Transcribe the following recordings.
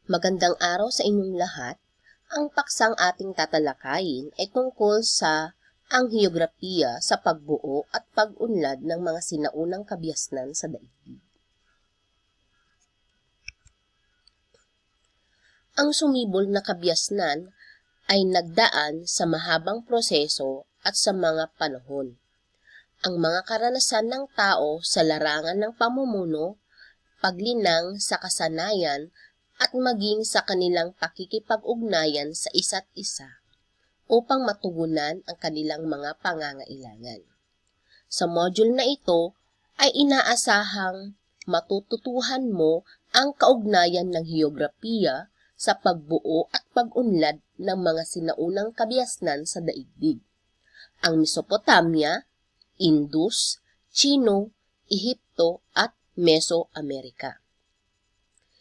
Magandang araw sa inyong lahat. Ang paksang ating tatalakayin ay tungkol sa ang heograpiya sa pagbuo at pag-unlad ng mga sinaunang kabyasnan sa daigdig. Ang sumibol na kabyasnan ay nagdaan sa mahabang proseso at sa mga panahon. Ang mga karanasan ng tao sa larangan ng pamumuno, paglinang sa kasanayan, at maging sa kanilang pakikipag-ugnayan sa isa't isa upang matugunan ang kanilang mga pangangailangan. Sa module na ito ay inaasahang matututuhan mo ang kaugnayan ng heograpiya sa pagbuo at pag-unlad ng mga sinaunang kabyasnan sa daigdig. Ang Mesopotamia, Indus, Chino, Ehipto at Mesoamerica.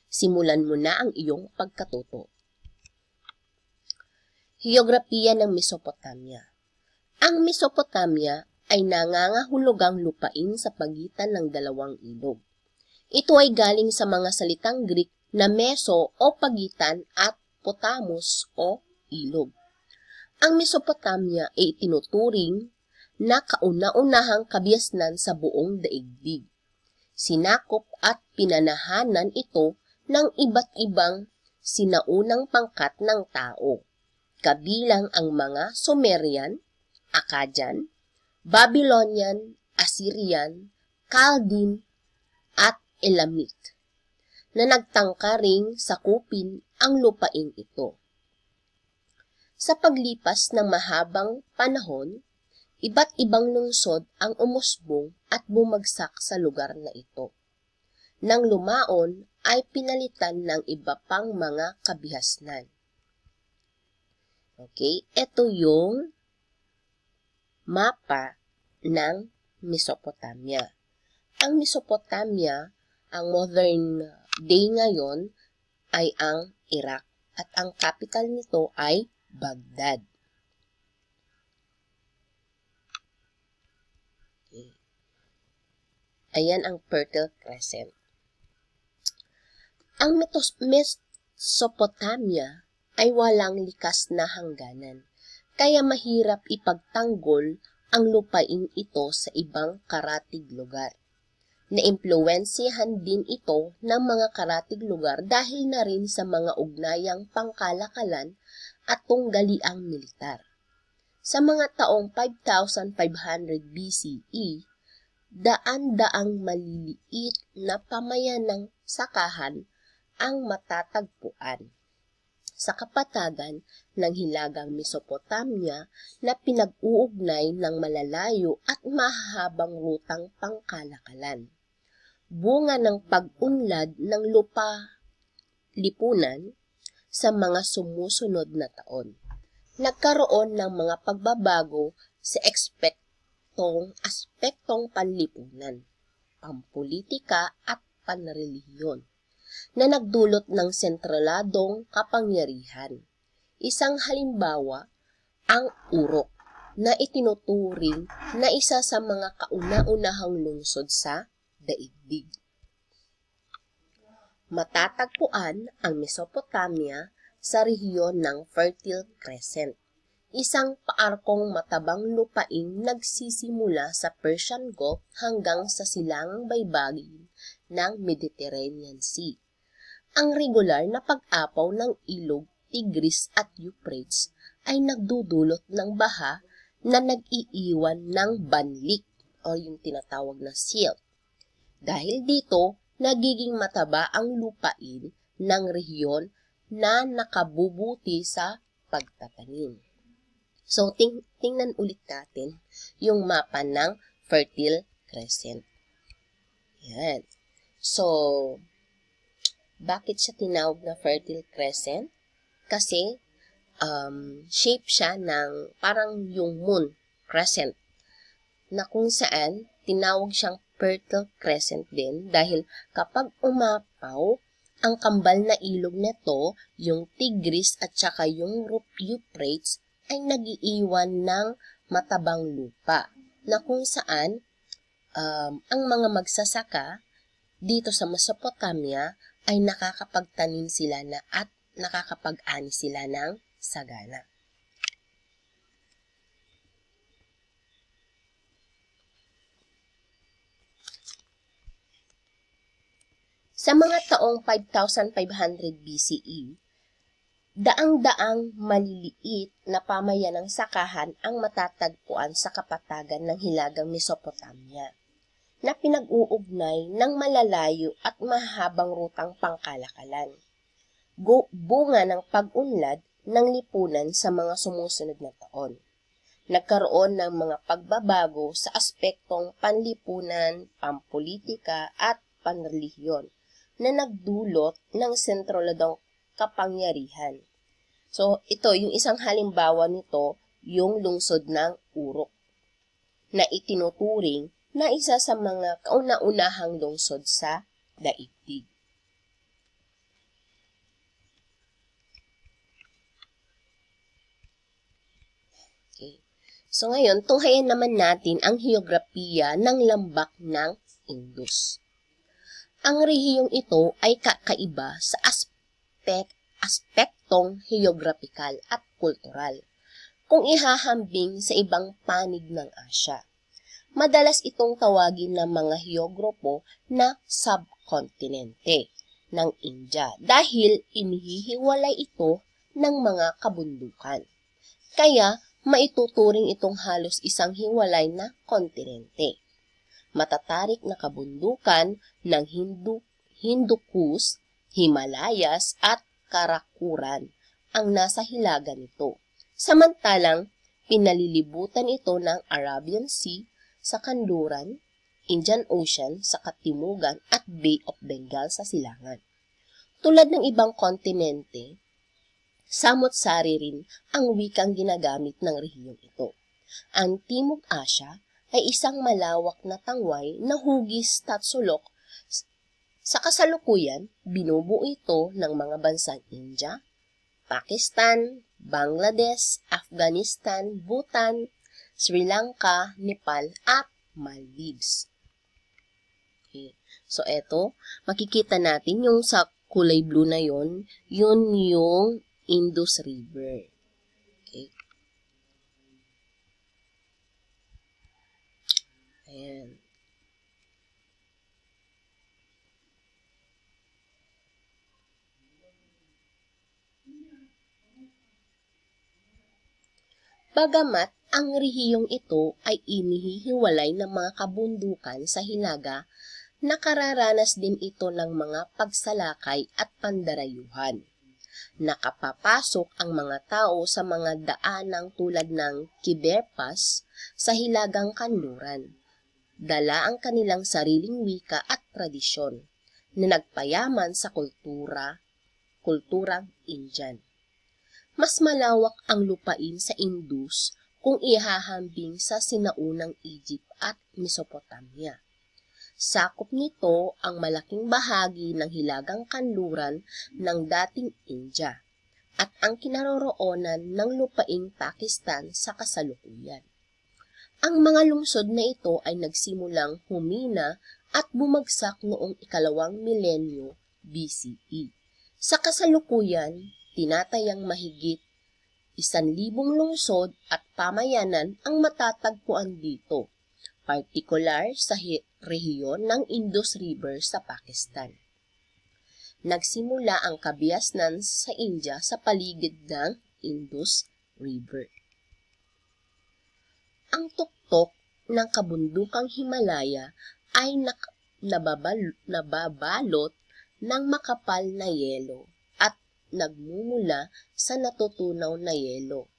Simulan mo na ang iyong pagkatuto. Heograpiya ng Mesopotamia. Ang Mesopotamia ay nangangahulugang lupain sa pagitan ng dalawang ilog. Ito ay galing sa mga salitang Greek na meso o pagitan at potamos o ilog. Ang Mesopotamia ay itinuturing na kauna-unahang kabyasnan sa buong daigdig. Sinakop at pinanahanan ito ng iba't ibang sinaunang pangkat ng tao, kabilang ang mga Sumerian, Akkadian, Babylonian, Assyrian, Chaldean, at Elamite, na nagtangka ring sakupin ang lupaing ito. Sa paglipas ng mahabang panahon, iba't ibang lungsod ang umusbong at bumagsak sa lugar na ito. Nang lumaon ay pinalitan ng iba pang mga kabihasnan. Okay, ito yung mapa ng Mesopotamia. Ang Mesopotamia, ang modern day ngayon, ay ang Iraq at ang capital nito ay Baghdad. Okay. Ayan ang Fertile Crescent. Ang Mesopotamia ay walang likas na hangganan, kaya mahirap ipagtanggol ang lupain ito sa ibang karatig lugar. Naimpluwensyahan din ito ng mga karatig lugar dahil na rin sa mga ugnayang pangkalakalan at tunggaliang militar. Sa mga taong 5,500 BCE, daan-daang maliliit na pamayanang sakahan ang matatagpuan sa kapatagan ng hilagang Mesopotamia na pinag-uugnay ng malalayo at mahahabang rutang pangkalakalan. Bunga ng pag-unlad ng lipunan sa mga sumusunod na taon. Nagkaroon ng mga pagbabago sa aspektong panlipunan, pampolitika at panrelihiyon, na nagdulot ng sentraladong kapangyarihan. Isang halimbawa, ang Uruk, na itinuturing na isa sa mga kauna-unahang lungsod sa daigdig. Matatagpuan ang Mesopotamia sa rehiyon ng Fertile Crescent, isang paarkong matabang lupaing nagsisimula sa Persian Gulf hanggang sa silangang baybayin ng Mediterranean Sea. Ang regular na pag-apaw ng ilog Tigris at Euphrates ay nagdudulot ng baha na nag-iiwan ng banlik o yung tinatawag na silt. Dahil dito, nagiging mataba ang lupain ng rehiyon na nakabubuti sa pagtatanim. So, tingnan ulit natin yung mapa ng Fertile Crescent. Yan. So, bakit siya tinawag na Fertile Crescent? Kasi, shape siya ng parang yung moon crescent, na kung saan tinawag siyang Fertile Crescent din dahil kapag umapaw, ang kambal na ilog nito, yung Tigris at saka yung Euphrates, ay nagiiwan ng matabang lupa, na kung saan ang mga magsasaka dito sa Mesopotamia ay nakakapagtanim sila at nakakapag-ani sila ng sagana. Sa mga taong 5,500 BCE, daang-daang maliliit na pamayanang sakahan ang matatagpuan sa kapatagan ng Hilagang Mesopotamia, na pinag-uugnay ng malalayo at mahabang rutang pangkalakalan. Bunga ng pag-unlad ng lipunan sa mga sumusunod na taon. Nagkaroon ng mga pagbabago sa aspektong panlipunan, pampolitika at panrelihiyon na nagdulot ng sentralidong kapangyarihan. So, ito, yung isang halimbawa nito, yung lungsod ng Uruk, na itinuturing na isa sa mga kauna-unahang lungsod sa daigdig. Okay. So, ngayon, tunghayan naman natin ang heograpiya ng lambak ng Indus. Ang rehiyong ito ay kakaiba sa aspektong heograpikal at kultural kung ihahambing sa ibang panig ng Asya. Madalas itong tawagin ng mga heograpo na subkontinente ng India dahil inihihiwalay ito ng mga kabundukan. Kaya maituturing itong halos isang hiwalay na kontinente. Matatarik na kabundukan ng Hindu Kush, Himalayas at Karakoram ang nasa hilaga nito. Samantalang, pinalilibutan ito ng Arabian Sea sa kanluran, Indian Ocean sa katimugan at Bay of Bengal sa silangan. Tulad ng ibang kontinente, samot-sari rin ang wikang ginagamit ng rehiyong ito. Ang Timog Asya ay isang malawak na tangway na hugis at sulok. Sa kasalukuyan, binubuo ito ng mga bansang India, Pakistan, Bangladesh, Afghanistan, Bhutan, Sri Lanka, Nepal, at Maldives. Okay. So, eto, makikita natin yung sa kulay blue na yun yung Indus River. Okay. Ayan. Bagamat ang rehiyong ito ay inihihiwalay ng mga kabundukan sa hilaga, nakararanas din ito ng mga pagsalakay at pandarayuhan. Nakapapasok ang mga tao sa mga daanang tulad ng Khyber Pass sa hilagang kanluran. Dala ang kanilang sariling wika at tradisyon na nagpayaman sa kulturang Indian. Mas malawak ang lupain sa Indus kung ihahambing sa sinaunang Egypt at Mesopotamia. Sakop nito ang malaking bahagi ng hilagang kanluran ng dating India at ang kinaroroonan ng lupaing Pakistan sa kasalukuyan. Ang mga lungsod na ito ay nagsimulang humina at bumagsak noong 2 milenyo BCE. Sa kasalukuyan, tinatayang mahigit 1,000 lungsod at pamayanan ang matatagpuan dito, partikular sa rehiyon ng Indus River sa Pakistan. Nagsimula ang kabiasnan sa India sa paligid ng Indus River. Ang tuktok ng kabundukang Himalaya ay nababalot ng makapal na yelo at nagmumula sa natutunaw na yelo.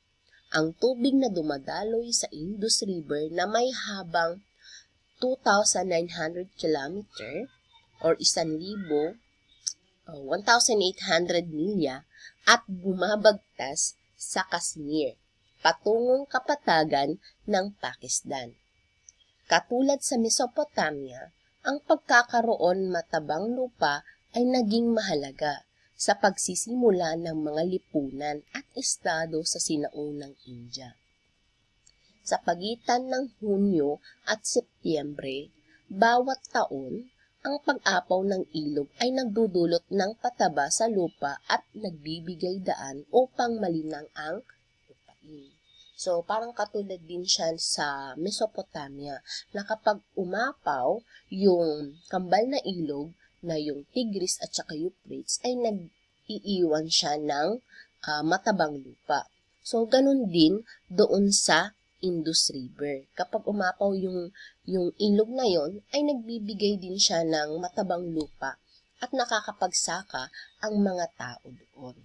Ang tubig na dumadaloy sa Indus River na may habang 2,900 km or 1,800 milya at bumabagtas sa Kashmir, patungong kapatagan ng Pakistan. Katulad sa Mesopotamia, ang pagkakaroon matabang lupa ay naging mahalaga sa pagsisimula ng mga lipunan at estado sa sinaunang India. Sa pagitan ng Hunyo at Setyembre, bawat taon, Ang pag-apaw ng ilog ay nagdudulot ng pataba sa lupa at nagbibigay daan upang malinang ang lupain. So, parang katulad din siya sa Mesopotamia na kapag umapaw yung kambal na ilog na yung Tigris at saka Euphrates ay nag-iiwan siya ng matabang lupa. So, ganun din doon sa Indus River. Kapag umapaw yung ilog na yon, ay nagbibigay din siya ng matabang lupa at nakakapagsaka ang mga tao doon.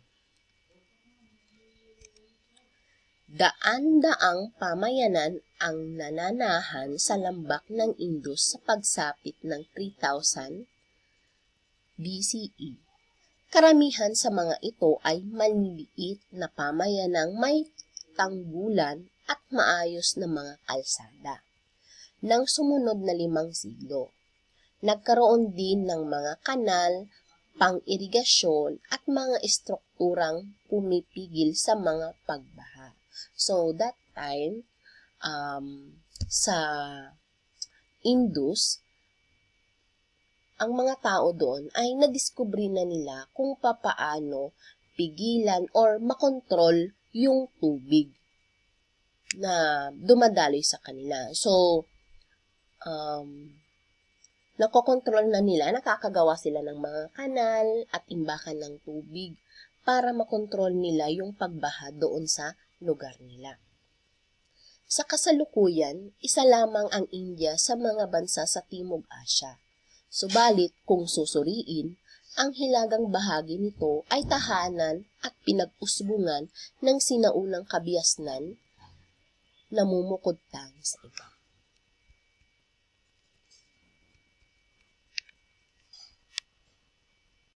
Daan-daang pamayanan ang nananahan sa lambak ng Indus sa pagsapit ng 3000 BCE. Karamihan sa mga ito ay maliliit na pamayanang may tanggulan at maayos na mga kalsada. Nang sumunod na 5 siglo, nagkaroon din ng mga kanal, pang-irigasyon at mga estrukturang pumipigil sa mga pagbaha. So, that time, sa Indus, ang mga tao doon ay nadiskubre na nila kung papaano pigilan or makontrol yung tubig na dumadaloy sa kanila. So, nakokontrol na nila, nakakagawa sila ng mga kanal at imbakan ng tubig para makontrol nila yung pagbaha doon sa lugar nila. Sa kasalukuyan, isa lamang ang India sa mga bansa sa Timog Asya. Subalit, kung susuriin, ang hilagang bahagi nito ay tahanan at pinag-usbungan ng sinaunang kabiasnan namumukod tanging sa iba.